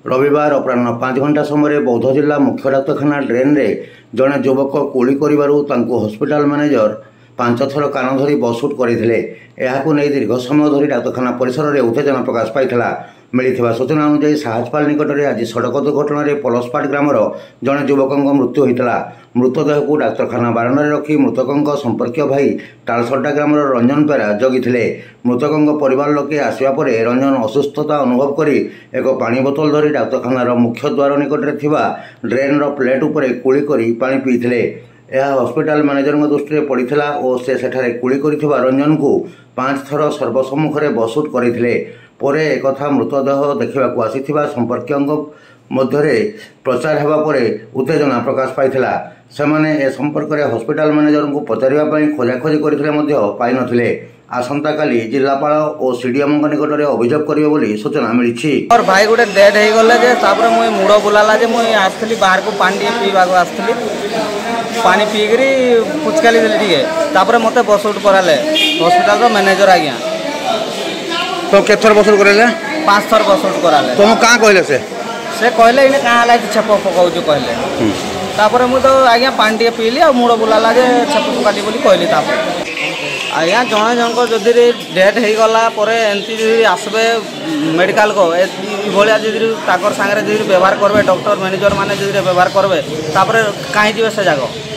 रविवार अपराह 5 घंटा समय बौद्ध जिला मुख्य डाक्तखाना ड्रेन रे जड़े युवक कुली हॉस्पिटल मैनेजर 5 थर कान धरी बसुट करते दीर्घ समय धरी डाक्तखाना परिसर में उत्तेजना प्रकाश पाई मिलता सूचना अनुसार साहजपाल निकट में आज सड़क दुर्घटन पलसपाट ग्रामर जड़े युवक मृत्यु होता। मृतदेह को डाक्तखाना बारंडे रखी मृतकों संपर्कीय भाई तालसड्डा ग्रामर रंजन पेरा जगिथिले। मृतकों परिवार लोके आसवा पर रंजन असुस्थता अनुभव कर एक पानी बोतल धरी डाक्तखानार मुख्य द्वार निकट में ड्रेन प्लेट उपर कुली कर पानी पीते। यह हॉस्पिटल मैनेजर दृष्टि में पड़ता और से सेठारे कुली करिथिबा रंजन को 5 थर सर्वसम्मुख में बसुट करते। परे एक मृतदेह देखा आसीथिबा संपर्कीयों मध्य प्रचार होगा पर उत्तेजना प्रकाश पाई सेमाने ए संपर्क में हॉस्पिटल मैनेजर को पचारिबा खोजाखोजी करते पाई नथिले। आसंता काली जिलापाल और सीडीएम निकट में अभियोग करेंगे बोली सूचना मिली। और भाई गोटे डेड हो गले मुझे मुड़ बुलाला मुझे आसली बाहर को पानी पीवा आसली पानी पीकरी पुचकाली देली मत बसउट कराले हॉस्पिटल मैनेजर आज्ञा। तो केत थर बसउट कराले? 5 थर बसउट कराले। तुम क्या कहले से कहले इन क्या छेप पकाऊ कहले मुझे तो आज्ञा पानी पीली आ मुड़ बुलाला छेप पकाली बोली कहली आज्ञा जड़े जनक जदि डेथ हो गला एमती आसबे मेडिकल को भाया जी सागर व्यवहार करेंगे डॉक्टर मैनेजर मैंने व्यवहार करेंगे कहीं जी से जगह